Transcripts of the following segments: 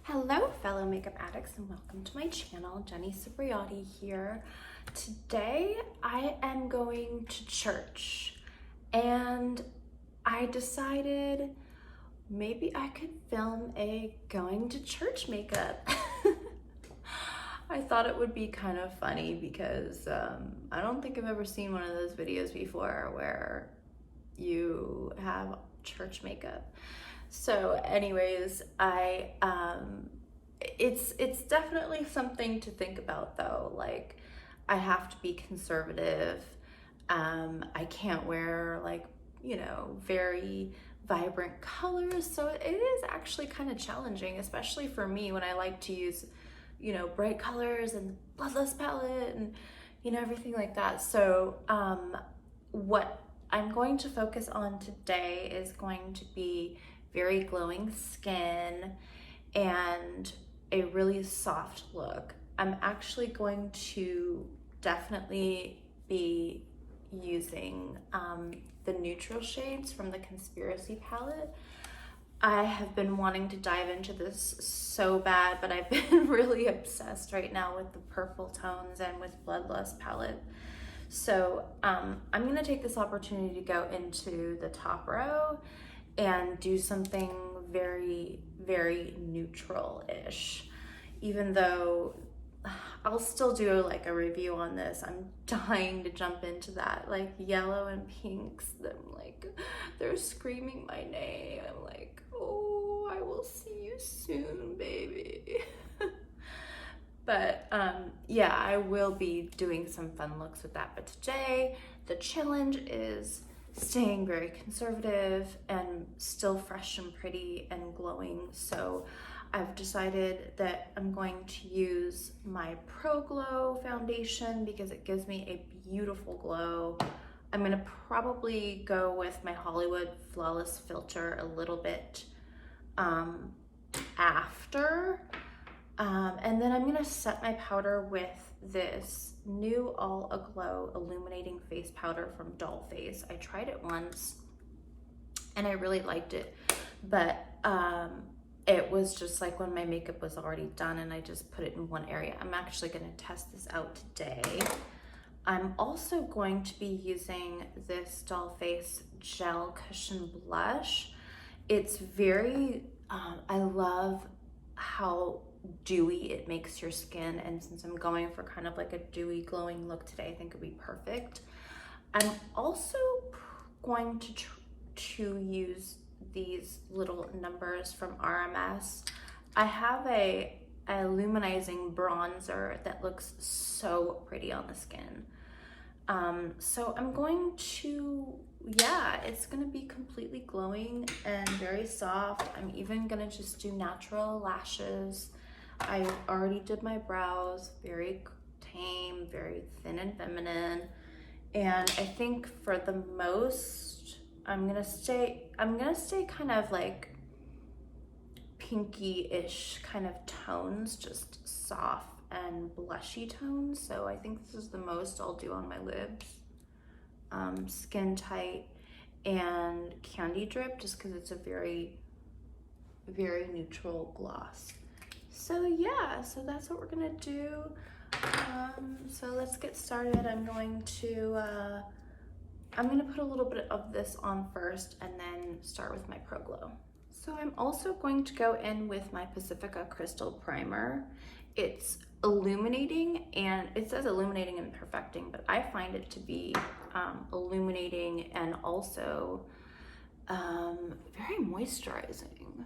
Hello, fellow makeup addicts, and welcome to my channel. Jenny Cipriati here. Today I am going to church, and I decided maybe I could film a going to church makeup. I thought it would be kind of funny because I don't think I've ever seen one of those videos before where you have church makeup. So anyways, it's definitely something to think about though. Like, I have to be conservative. I can't wear very vibrant colors. So it is actually kind of challenging, especially for me when I like to use, bright colors and bloodless palette and, everything like that. So what I'm going to focus on today is going to be very glowing skin and a really soft look. I'm actually going to definitely be using the neutral shades from the Conspiracy palette. I have been wanting to dive into this so bad, but I've been really obsessed right now with the purple tones and with Bloodlust palette. So I'm gonna take this opportunity to go into the top row and do something very, very neutral-ish. Even though I'll still do like a review on this, I'm dying to jump into that. Like yellow and pinks, they're screaming my name. I'm like, oh, I will see you soon, baby. But yeah, I will be doing some fun looks with that. But today, the challenge is staying very conservative and still fresh and pretty and glowing. So I've decided that I'm going to use my Pro Glow foundation because it gives me a beautiful glow. I'm gonna probably go with my Hollywood Flawless Filter a little bit after. And then I'm gonna set my powder with this new All Aglow Illuminating Face Powder from Dollface. I tried it once and I really liked it, but it was just like when my makeup was already done and I just put it in one area. I'm actually gonna test this out today. I'm also going to be using this Dollface Gel Cushion Blush. It's very, I love how dewy it makes your skin, and since I'm going for kind of like a dewy glowing look today, I think it'd be perfect. I'm also going to use these little numbers from RMS. I have a illuminizing bronzer that looks so pretty on the skin. So I'm going to, yeah, it's gonna be completely glowing and very soft. I'm even gonna just do natural lashes. I already did my brows, very tame, very thin and feminine. And I think for the most, I'm gonna stay kind of like pinky-ish kind of tones, just soft and blushy tones. So I think this is the most I'll do on my lips. Skin Tight and Candy Drip, just because it's a very, very neutral gloss. So yeah, so that's what we're gonna do. So let's get started. I'm gonna put a little bit of this on first and then start with my Pro Glow. So I'm also going to go in with my Pacifica Crystal Primer. It's illuminating, and it says illuminating and perfecting, but I find it to be illuminating and also very moisturizing.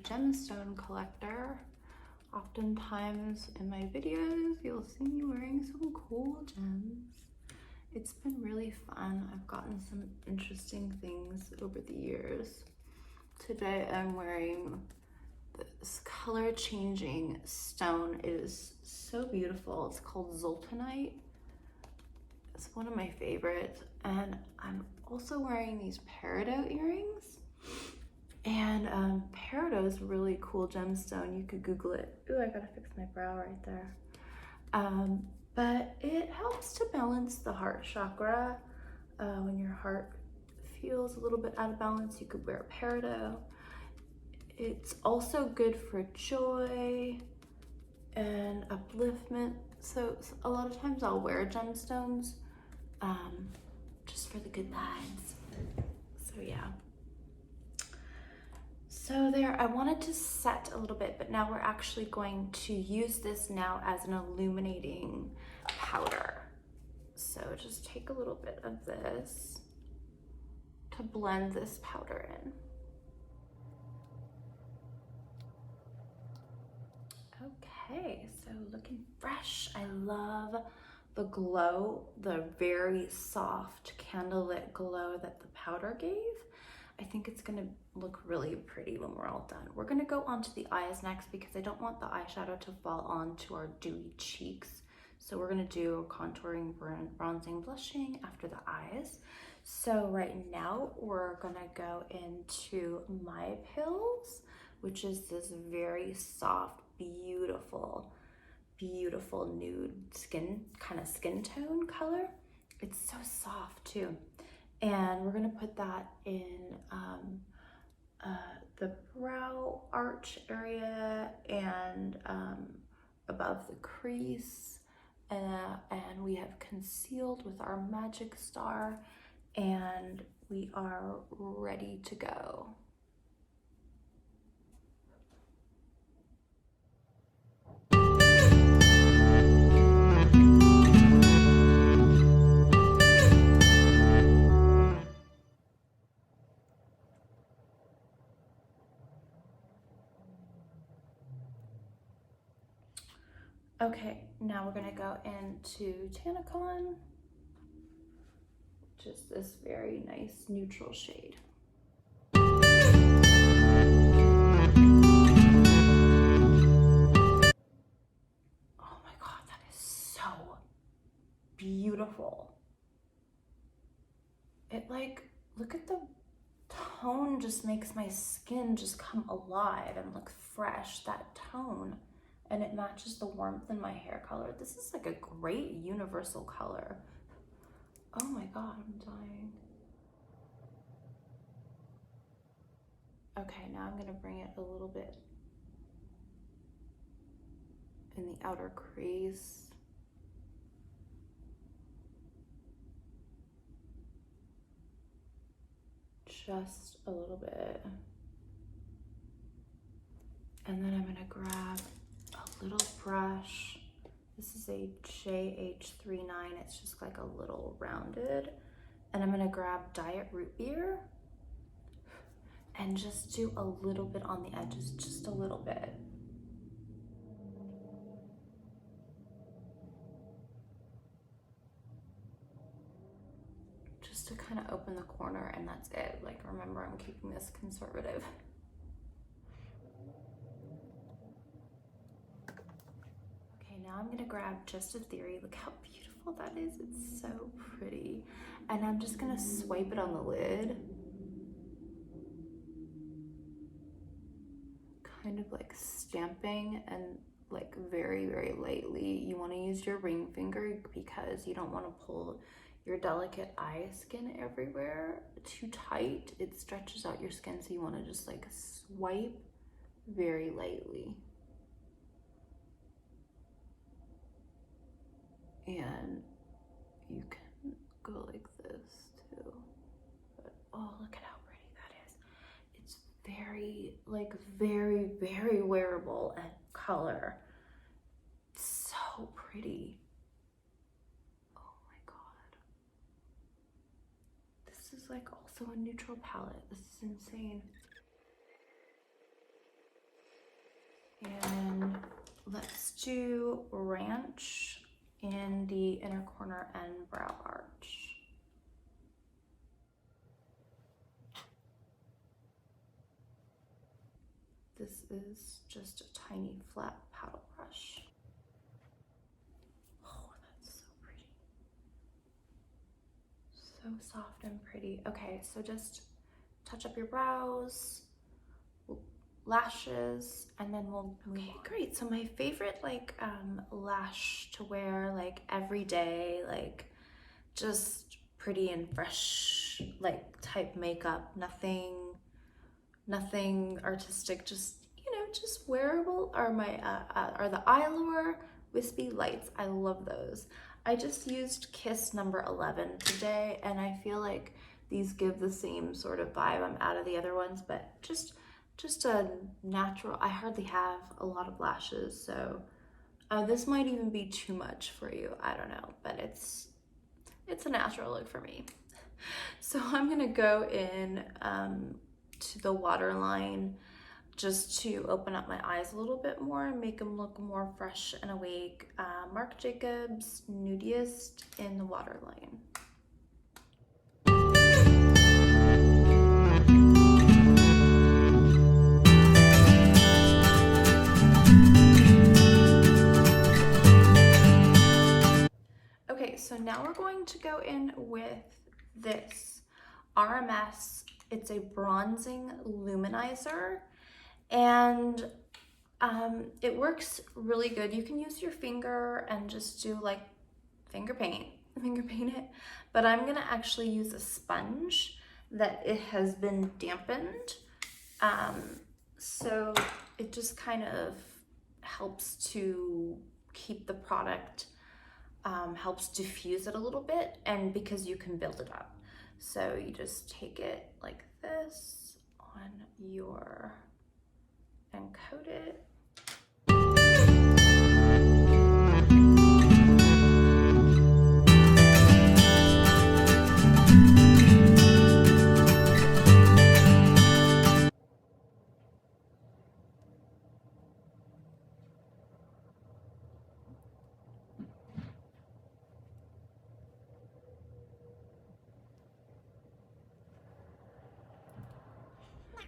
Gemstone collector. Oftentimes in my videos, you'll see me wearing some cool gems. It's been really fun. I've gotten some interesting things over the years. Today I'm wearing this color changing stone. It is so beautiful. It's called Zoltanite. It's one of my favorites. And I'm also wearing these Peridot earrings. And Peridot is a really cool gemstone. You could Google it. Ooh, I gotta fix my brow right there. But it helps to balance the heart chakra. When your heart feels a little bit out of balance, you could wear Peridot. It's also good for joy and upliftment. So a lot of times I'll wear gemstones just for the good vibes. So yeah. So there, I wanted to set a little bit, but now we're actually going to use this now as an illuminating powder. So just take a little bit of this to blend this powder in. Okay, so looking fresh. I love the glow, the very soft candlelit glow that the powder gave. I think it's gonna look really pretty when we're all done. We're gonna go onto the eyes next because I don't want the eyeshadow to fall onto our dewy cheeks. So we're gonna do contouring, bronzing, blushing after the eyes. So right now we're gonna go into My Pills, which is this very soft, beautiful nude skin, kind of skin tone color. It's so soft too. And we're gonna put that in the brow arch area and above the crease. And we have concealed with our Magic Star, and we are ready to go. Okay, now we're gonna go into Tanacon, which is this very nice neutral shade. Oh my God, that is so beautiful. It look at the tone, just makes my skin just come alive and look fresh, that tone. And it matches the warmth in my hair color. This is like a great universal color. Oh my God, I'm dying. Okay, now I'm gonna bring it a little bit in the outer crease. Just a little bit. And then I'm gonna grab a little brush. This is a JH39. It's just like a little rounded. And I'm gonna grab Diet Root Beer and just do a little bit on the edges, just a little bit. Just to kind of open the corner, and that's it. Like, remember, I'm keeping this conservative. Now I'm gonna grab Just a Theory. Look how beautiful that is. It's so pretty. And I'm just gonna swipe it on the lid. Kind of like stamping and like very, very lightly. You wanna use your ring finger because you don't wanna pull your delicate eye skin everywhere too tight. It stretches out your skin, so you wanna just like swipe very lightly. And you can go like this too. But oh, look at how pretty that is. It's very, like very, very wearable and color. It's so pretty. Oh my God. This is like also a neutral palette. This is insane. And let's do Ranch in the inner corner and brow arch. This is just a tiny flat paddle brush. Oh, that's so pretty. So soft and pretty. Okay, so just touch up your brows, lashes, and then we'll move on. Great. So my favorite lash to wear like every day, like just pretty and fresh like type makeup, nothing artistic, just just wearable, are my are the Eyelure Wispy Lights. I love those. I just used Kiss number 11 today, and I feel like these give the same sort of vibe. I'm out of the other ones, but just a natural. I hardly have a lot of lashes, so this might even be too much for you. I don't know, but it's a natural look for me. So I'm gonna go in to the waterline just to open up my eyes a little bit more and make them look more fresh and awake. Marc Jacobs Nudiest in the waterline. Okay, so now we're going to go in with this RMS. It's a bronzing luminizer, and it works really good. You can use your finger and just do like finger paint it, but I'm gonna actually use a sponge that it has been dampened, so it just kind of helps to keep the product, helps diffuse it a little bit, and because you can build it up. So you just take it like this on your and coat it.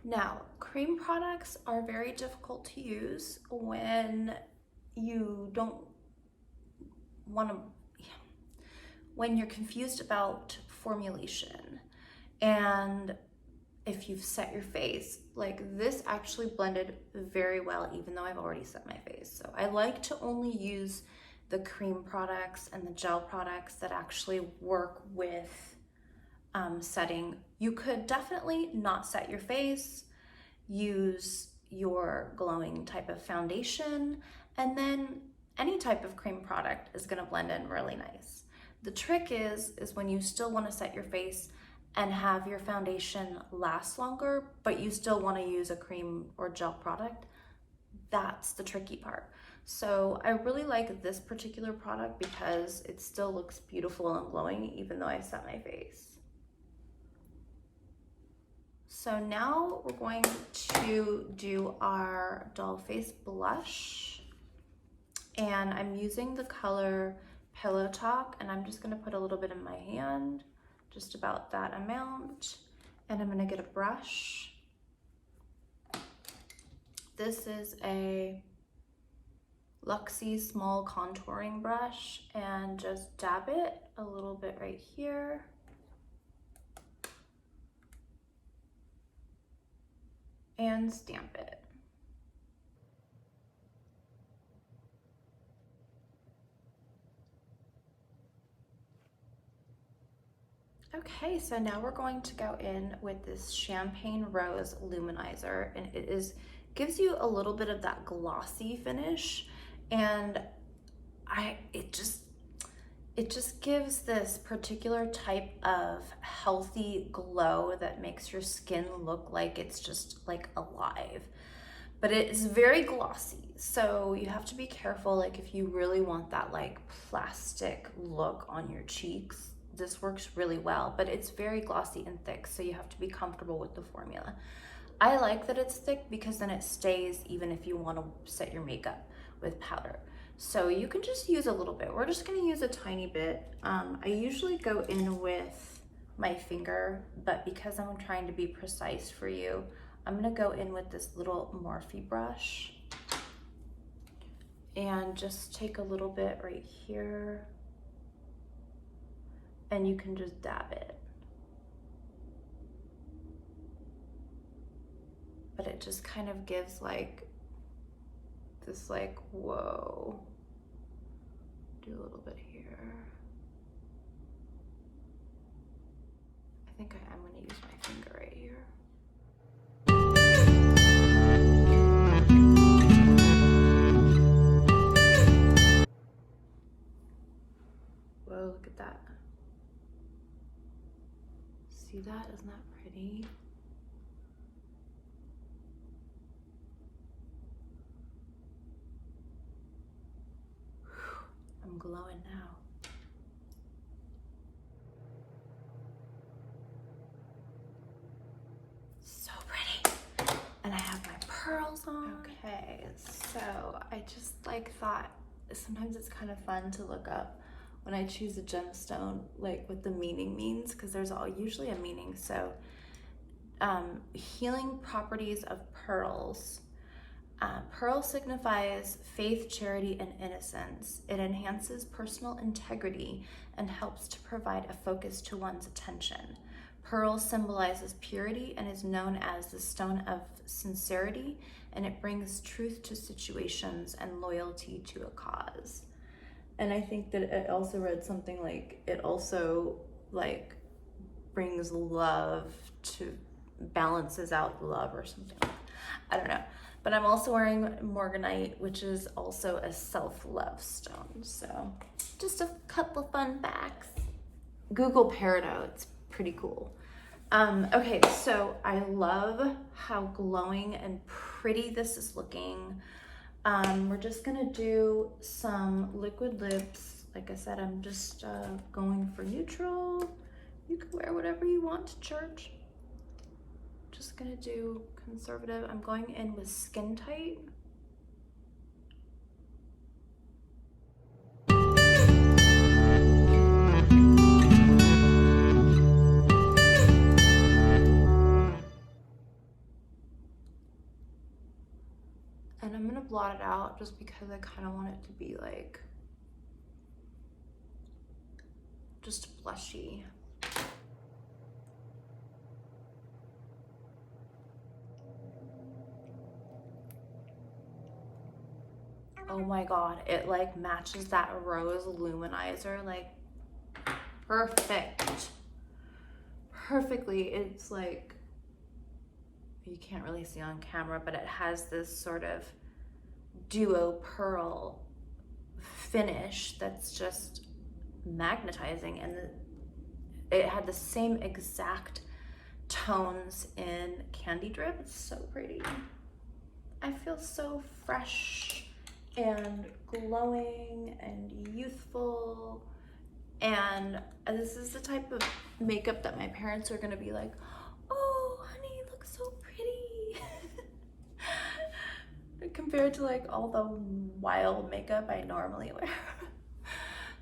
Now, cream products are very difficult to use when you don't want to, when you're confused about formulation, and if you've set your face. Like, this actually blended very well, even though I've already set my face. So I like to only use the cream products and the gel products that actually work with setting. You could definitely not set your face, use your glowing type of foundation, and then any type of cream product is gonna blend in really nice. The trick is when you still wanna set your face and have your foundation last longer, but you still wanna use a cream or gel product. That's the tricky part. So I really like this particular product because it still looks beautiful and glowing even though I set my face. So now we're going to do our doll face blush, and I'm using the color Pillow Talk, and I'm just gonna put a little bit in my hand, just about that amount, and I'm gonna get a brush. This is a Luxie small contouring brush, and just dab it a little bit right here. And stamp it. Okay, so now we're going to go in with this Champagne Rose Luminizer, and gives you a little bit of that glossy finish, and it just gives this particular type of healthy glow that makes your skin look like it's just like alive. But it is very glossy, so you have to be careful. Like, if you really want that like plastic look on your cheeks, this works really well, but it's very glossy and thick, so you have to be comfortable with the formula. I like that it's thick because then it stays even if you want to set your makeup with powder. So you can just use a little bit. We're just gonna use a tiny bit. I usually go in with my finger, but because I'm trying to be precise for you, I'm gonna go in with this little Morphe brush and just take a little bit right here, and you can just dab it. But it just kind of gives like this like, whoa. Do a little bit here. I think I'm gonna use my finger right here. Whoa, look at that. See that? Isn't that pretty? I'm glowing now. So pretty. And I have my pearls on. Okay, so I just like thought sometimes it's kind of fun to look up when I choose a gemstone, like what the meaning means, because there's usually a meaning. So healing properties of pearls. Pearl signifies faith, charity, and innocence. It enhances personal integrity and helps to provide a focus to one's attention. Pearl symbolizes purity and is known as the stone of sincerity, and it brings truth to situations and loyalty to a cause. And I think that it also read something like it also like brings love to, balances out love or something like that. I don't know. But I'm also wearing morganite, which is also a self-love stone. So just a couple fun facts. Google Peridot, it's pretty cool. Okay, so I love how glowing and pretty this is looking. We're just gonna do some liquid lips. Like I said, I'm just going for neutral. You can wear whatever you want to church. Just gonna do conservative. I'm going in with Skin Tight. And I'm gonna blot it out just because I kind of want it to be like just blushy. Oh my God, it like matches that rose luminizer like perfectly. It's like, you can't really see on camera, but it has this sort of duo pearl finish that's just magnetizing, and it had the same exact tones in Candy Drip. It's so pretty. I feel so fresh and glowing and youthful, and this is the type of makeup that my parents are gonna be like, oh honey, you look so pretty. Compared to like all the wild makeup I normally wear.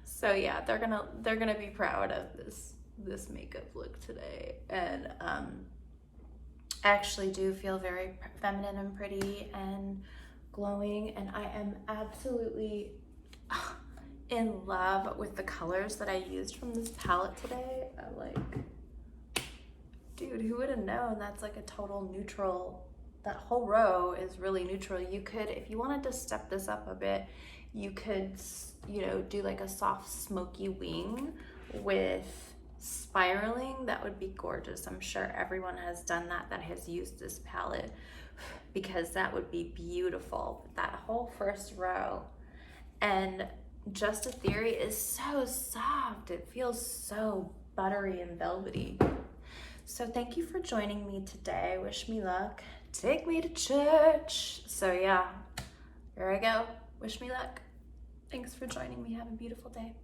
So yeah, they're gonna be proud of this makeup look today. And I actually do feel very feminine and pretty and glowing, and I am absolutely in love with the colors that I used from this palette today. I'm like, dude, who would have known that's like a total neutral, that whole row is really neutral. You could, if you wanted to step this up a bit, you could, you know, do like a soft smoky wing with spiraling. That would be gorgeous. I'm sure everyone has done that has used this palette, because that would be beautiful. That whole first row. And Just a Theory is so soft. It feels so buttery and velvety. So thank you for joining me today. Wish me luck. Take me to church. So yeah, here I go. Wish me luck. Thanks for joining me. Have a beautiful day.